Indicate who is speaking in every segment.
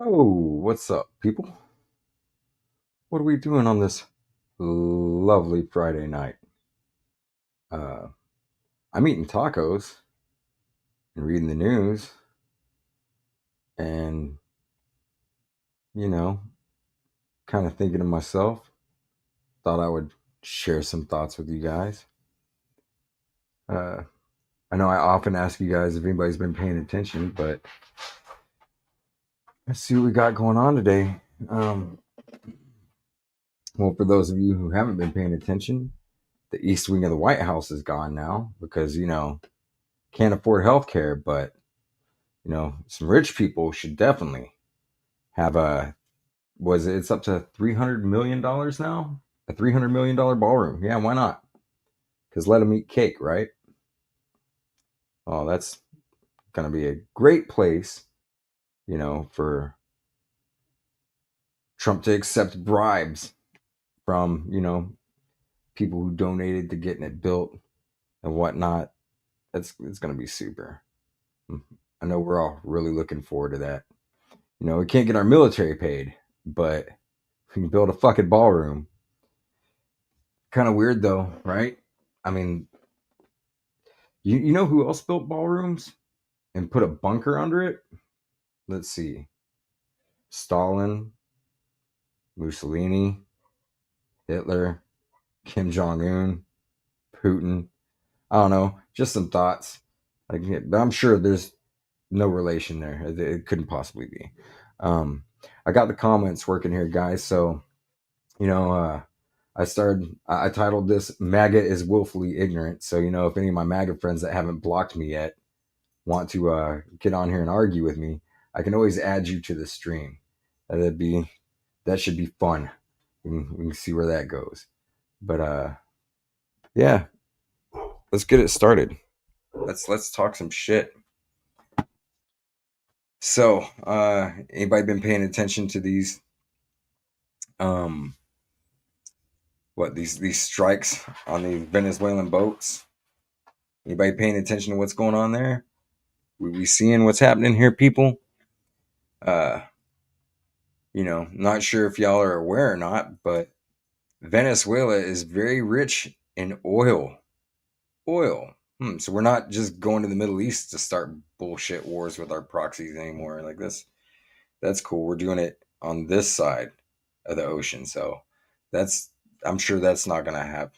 Speaker 1: Oh, what's up, people? What are we doing on this lovely Friday night? Uh, I'm eating tacos and reading the news, and you know, kind of thinking to myself, thought I would share some thoughts with you guys. Uh, I know I often ask you guys if anybody's been paying attention, but let's see what we got going on today. Um, well, for those of you who haven't been paying attention, the East Wing of the White House is gone now because can't afford health care, but some rich people should definitely have a was it, it's up to $300 million now, a $300 million ballroom. Yeah, why not? Because let them eat cake, right? Oh, that's gonna be a great place, for Trump to accept bribes from people who donated to getting it built and whatnot. It's gonna be super. I know we're all really looking forward to that. We can't get our military paid, but we can build a fucking ballroom. Kind of weird though, right? I mean, you know who else built ballrooms and put a bunker under it? Let's see. Stalin, Mussolini, Hitler, Kim Jong Un, Putin. I don't know, just some thoughts. But I'm sure there's no relation there. It couldn't possibly be. Um, I got the comments working here, guys. So you know, uh, I titled this "MAGA is willfully ignorant." So if any of my MAGA friends that haven't blocked me yet want to get on here and argue with me, I can always add you to the stream. That should be fun. We can see where that goes. But yeah, let's get it started. Let's talk some shit. So, anybody been paying attention to these um these strikes on the Venezuelan boats? Anybody paying attention to what's going on there? We seeing what's happening here, people? Uh, not sure if y'all are aware or not, but Venezuela is very rich in oil. Oil. So we're not just going to the Middle East to start bullshit wars with our proxies anymore. Like this, that's cool. We're doing it on this side of the ocean. So that's, I'm sure that's not gonna have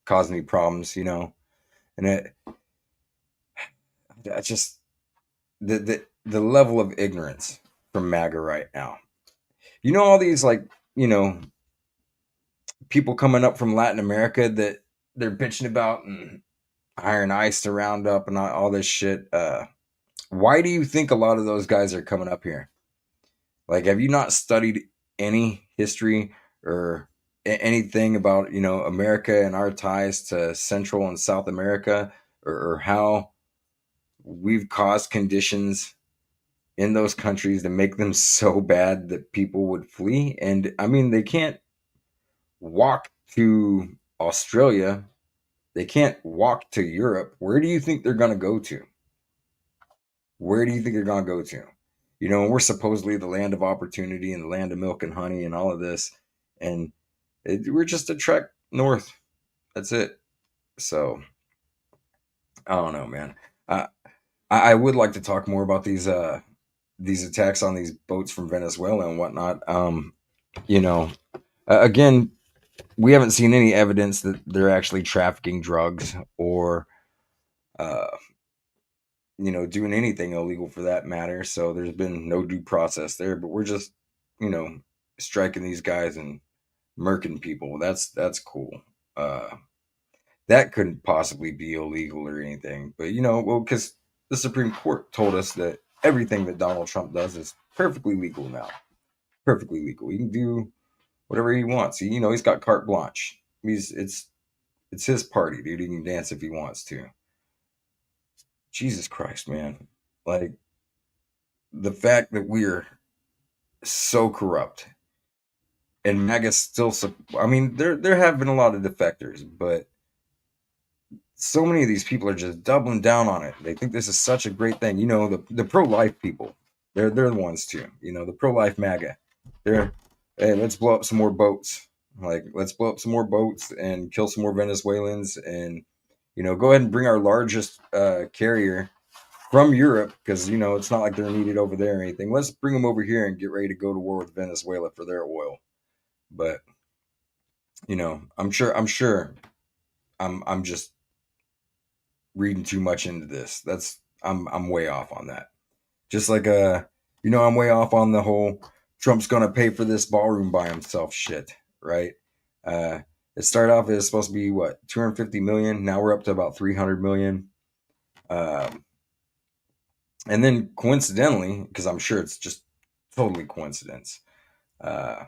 Speaker 1: cause any problems. And I just the level of ignorance from MAGA right now. All these you know people coming up from Latin America that they're bitching about and hiring ICE to round up and all this shit. Why do you think a lot of those guys are coming up here? Like, have you not studied any history or anything about America and our ties to Central and South America, or how we've caused conditions in those countries to make them so bad that people would flee? And I mean, they can't walk to Australia. They can't walk to Europe. Where do you think they're going to go to? Where do you think they're going to go to? And we're supposedly the land of opportunity and the land of milk and honey and all of this. And we're just a trek north. That's it. So I don't know, man. I I would like to talk more about these attacks on these boats from Venezuela and whatnot. You know, again, we haven't seen any evidence that they're actually trafficking drugs or uh, doing anything illegal for that matter. So there's been no due process there. But we're just, you know, striking these guys and murking people. That's cool. Uh, that couldn't possibly be illegal or anything. But well, because the Supreme Court told us that everything that Donald Trump does is perfectly legal now. Perfectly legal. He can do whatever he wants. He's got carte blanche. It's his party, dude. He can dance if he wants to. Jesus Christ, man. Like, the fact that we're so corrupt and MAGA still. I mean, there have been a lot of defectors, but so many of these people are just doubling down on it. They think this is such a great thing. The pro life people. They're the ones too. You know, the pro-life MAGA. They're hey, let's blow up some more boats. Like let's blow up some more boats and kill some more Venezuelans, and go ahead and bring our largest carrier from Europe, because it's not like they're needed over there or anything. Let's bring them over here and get ready to go to war with Venezuela for their oil. But I'm just reading too much into this. I'm way off on that. Just like I'm way off on the whole Trump's gonna pay for this ballroom by himself shit, right? Uh, it started off as supposed to be what 250 million. Now we're up to about 300 million. Um, and then coincidentally, because I'm sure it's just totally coincidence, uh,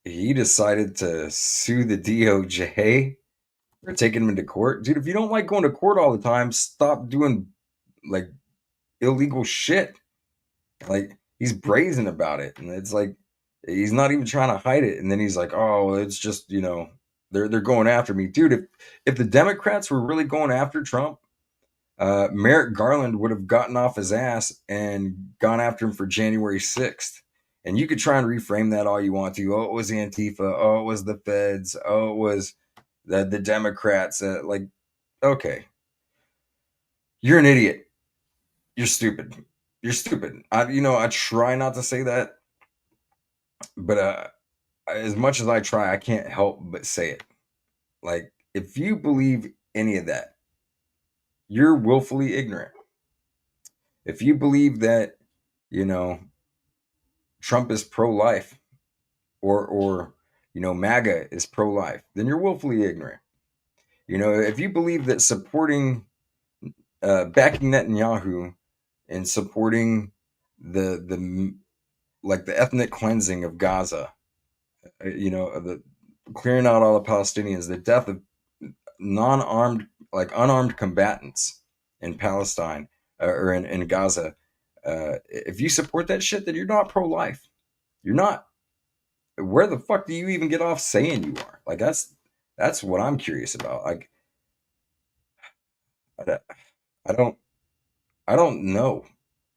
Speaker 1: he decided to sue the DOJ for taking him into court. Dude, if you don't like going to court all the time, stop doing like illegal shit. Like he's brazen about it, and it's like he's not even trying to hide it. And then he's like, "Oh, it's just they're going after me, dude." If the Democrats were really going after Trump, Merrick Garland would have gotten off his ass and gone after him for January 6th. And you could try and reframe that all you want to. Oh, it was Antifa. Oh, it was the feds. Oh, it was the Democrats. Like, okay, you're an idiot. You're stupid. You're stupid. I try not to say that, but as much as I try, I can't help but say it. Like, if you believe any of that, you're willfully ignorant. If you believe that, you know, Trump is pro-life, or MAGA is pro-life, then you're willfully ignorant. If you believe that supporting, backing Netanyahu and supporting the like the ethnic cleansing of Gaza, the clearing out all the Palestinians, the death of non-armed, like unarmed combatants in Palestine, or in Gaza. If you support that shit, then you're not pro-life. You're not. Where the fuck do you even get off saying you are? Like that's what I'm curious about. Like I, I don't I don't know.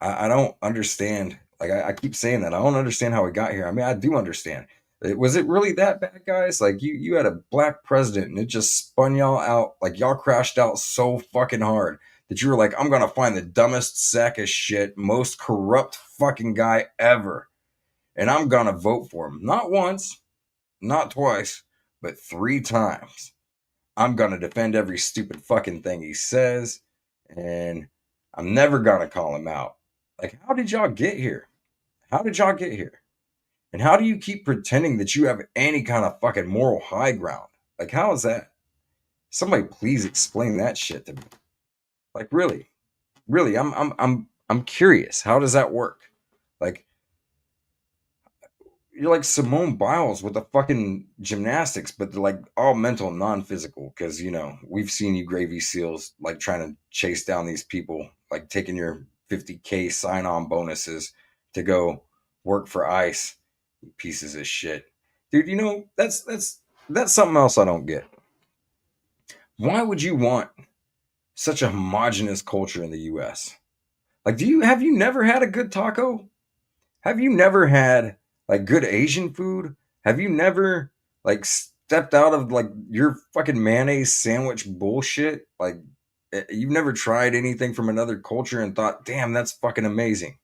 Speaker 1: I don't understand. Like I keep saying that I don't understand how we got here. I mean, I do understand. Was it really that bad, guys? Like you had a black president and it just spun y'all out. Like y'all crashed out so fucking hard that you were like, I'm gonna find the dumbest sack of shit, most corrupt fucking guy ever, and I'm gonna vote for him. Not once, not twice, but 3 times. I'm gonna defend every stupid fucking thing he says, and I'm never gonna call him out. Like, how did y'all get here? How did y'all get here? And how do you keep pretending that you have any kind of fucking moral high ground? Like, how is that? Somebody please explain that shit to me. Like, really, really, I'm curious. How does that work? Like, you're like Simone Biles with the fucking gymnastics, but they're like all mental, non-physical. Because we've seen you gravy seals like trying to chase down these people, like taking your 50K sign-on bonuses to go work for ICE. You pieces of shit, dude. That's something else I don't get. Why would you want such a homogenous culture in the U.S.? Like, have you never had a good taco? Have you never had like good Asian food? Have you never like stepped out of like your fucking mayonnaise sandwich bullshit? Like you've never tried anything from another culture and thought, "Damn, that's fucking amazing."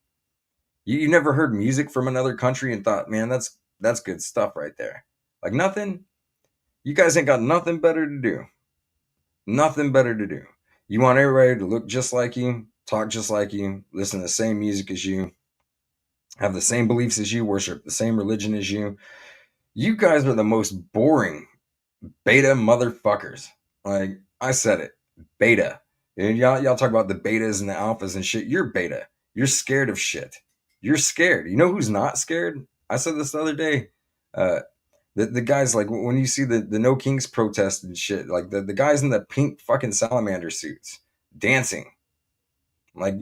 Speaker 1: You never heard music from another country and thought, "Man, that's good stuff right there." Like nothing. You guys ain't got nothing better to do. Nothing better to do. You want everybody to look just like you, talk just like you, listen to the same music as you, have the same beliefs as you, worship the same religion as you. You guys are the most boring beta motherfuckers. Like I said it, beta. And y'all talk about the betas and the alphas and shit. You're beta. You're scared of shit. You're scared. You know who's not scared? I said this the other day. Uh, the guys, like when you see the No Kings protest and shit, like the guys in the pink fucking salamander suits dancing, like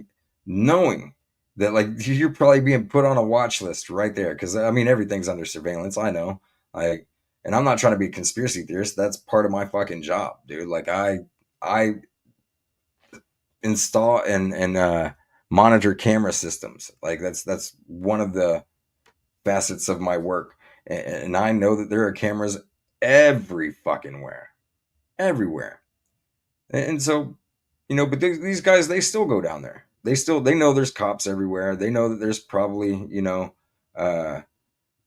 Speaker 1: knowing that like you're probably being put on a watch list right there, because I mean everything's under surveillance. I know, like, and I'm not trying to be a conspiracy theorist. That's part of my fucking job, dude. Like I install and monitor camera systems. Like that's one of the facets of my work, and I know that there are cameras every fucking where, everywhere. And so, but these guys, they still go down there. They know there's cops everywhere. They know that there's probably uh,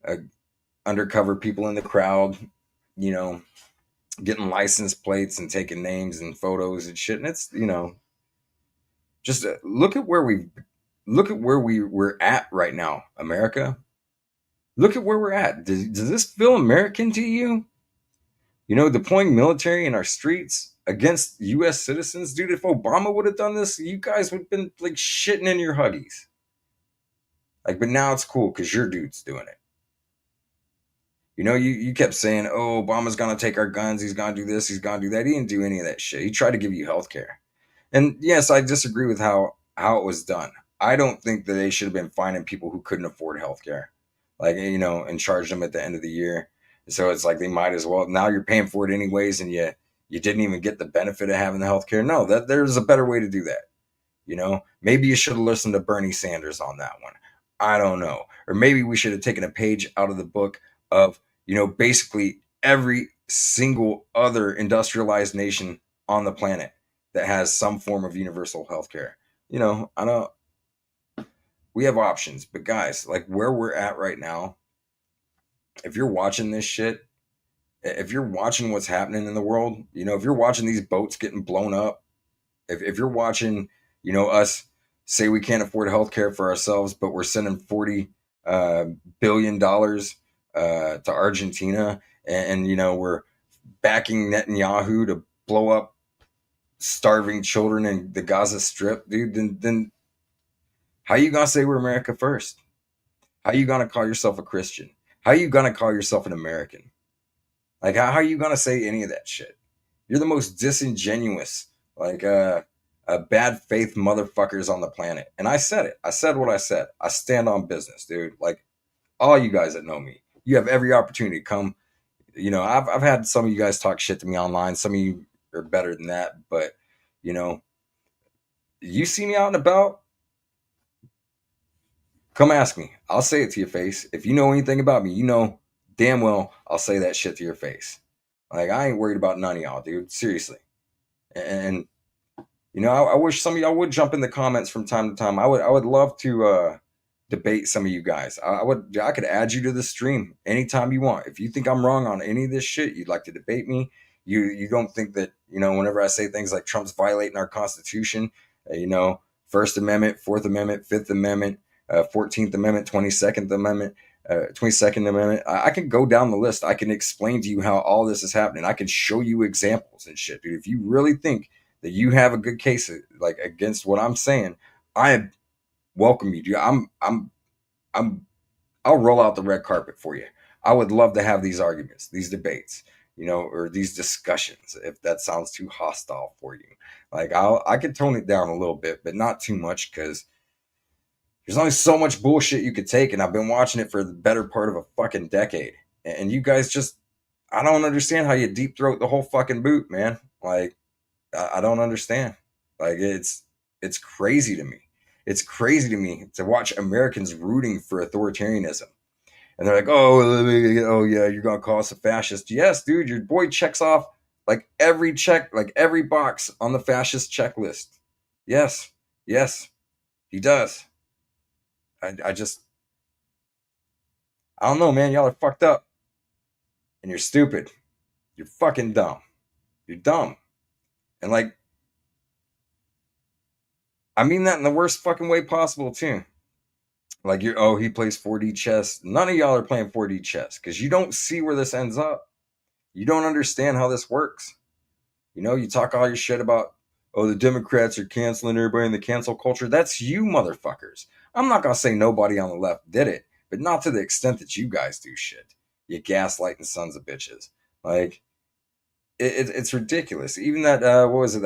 Speaker 1: uh, undercover people in the crowd, you know getting license plates and taking names and photos and shit. And it's just look at where we're at right now, America. Look at where we're at. Does this feel American to you? Deploying military in our streets against U.S. citizens, dude. If Obama would have done this, you guys would have been like shitting in your huggies. Like, but now it's cool because your dude's doing it. You kept saying, "Oh, Obama's gonna take our guns. He's gonna do this. He's gonna do that." He didn't do any of that shit. He tried to give you health care. And yes, I disagree with how it was done. I don't think that they should have been finding people who couldn't afford health care, like and charge them at the end of the year. So it's like they might as well. Now you're paying for it anyways, and you didn't even get the benefit of having the health care. No, that there's a better way to do that. Maybe you should have listened to Bernie Sanders on that one. I don't know. Or maybe we should have taken a page out of the book of, basically every single other industrialized nation on the planet that has some form of universal health care. I don't, we have options, but guys, like where we're at right now, if you're watching this shit, if you're watching what's happening in the world, if you're watching these boats getting blown up, if you're watching, us say we can't afford health care for ourselves, but we're sending $40 billion to Argentina, and we're backing Netanyahu to blow up starving children in the Gaza Strip, dude, then how you gonna say we're America first? How you gonna call yourself a Christian? How you gonna call yourself an American? Like how you gonna say any of that shit? You're the most disingenuous, like bad faith motherfuckers on the planet. And I said it. I said what I said. I stand on business, dude. Like all you guys that know me, you have every opportunity to come. I've had some of you guys talk shit to me online. Some of you are better than that, but you know, you see me out and about, come ask me. I'll say it to your face. If you know anything about me, damn well I'll say that shit to your face. Like I ain't worried about none of y'all, dude. Seriously. And I wish some of y'all would jump in the comments from time to time. I would love to debate some of you guys. I could add you to the stream anytime you want. If you think I'm wrong on any of this shit, you'd like to debate me. You don't think that whenever I say things like Trump's violating our Constitution, First Amendment, Fourth Amendment, Fifth Amendment, 14th Amendment, 22nd Amendment, 22nd Amendment. I can go down the list. I can explain to you how all this is happening. I can show you examples and shit, dude. If you really think that you have a good case like against what I'm saying, I welcome you, dude. I'm I'll roll out the red carpet for you. I would love to have these arguments, these debates, or these discussions. If that sounds too hostile for you, like I could tone it down a little bit, but not too much because there's only so much bullshit you could take, and I've been watching it for the better part of a fucking decade. And you guys just, I don't understand how you deep throat the whole fucking boot, man. Like I don't understand. Like it's crazy to me. It's crazy to me to watch Americans rooting for authoritarianism. And they're like, oh yeah, you're gonna call us a fascist. Yes, dude, your boy checks off like every box on the fascist checklist. Yes, yes, he does. I just, I don't know, man. Y'all are fucked up. And you're stupid. You're fucking dumb. You're dumb. And like, I mean that in the worst fucking way possible, too. Like he plays 4D chess. None of y'all are playing 4D chess because you don't see where this ends up. You don't understand how this works. You talk all your shit about, oh, the Democrats are canceling everybody in the cancel culture. That's you motherfuckers. I'm not gonna say nobody on the left did it, but not to the extent that you guys do shit. You gaslighting sons of bitches. Like it's ridiculous. Even that what was it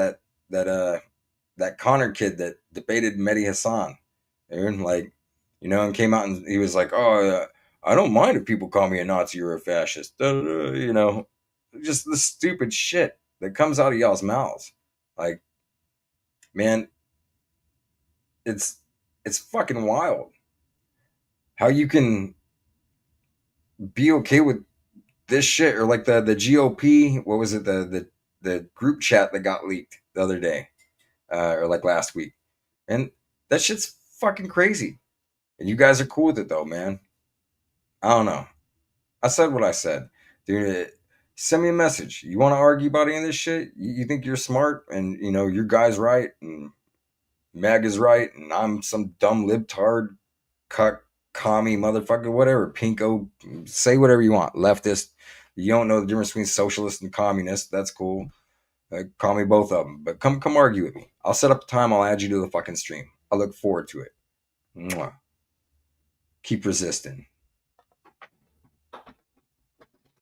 Speaker 1: that Connor kid that debated Mehdi Hassan, and like, and came out and he was like, "Oh, I don't mind if people call me a Nazi or a fascist." Just the stupid shit that comes out of y'all's mouths. Like, man, it's It's fucking wild how you can be okay with this shit, or like the GOP. What was it? The group chat that got leaked the other day, or like last week, and that shit's fucking crazy. And you guys are cool with it though, man. I don't know. I said what I said, dude. Send me a message. You want to argue about any of this shit? You think you're smart, and you know your guy's right, and Mag is right, and I'm some dumb libtard, cuck, commie motherfucker, whatever, pinko. Say whatever you want. Leftist. You don't know the difference between socialist and communist. That's cool. Call me both of them, but come argue with me. I'll set up the time. I'll add you to the fucking stream. I look forward to it. Mwah. Keep resisting.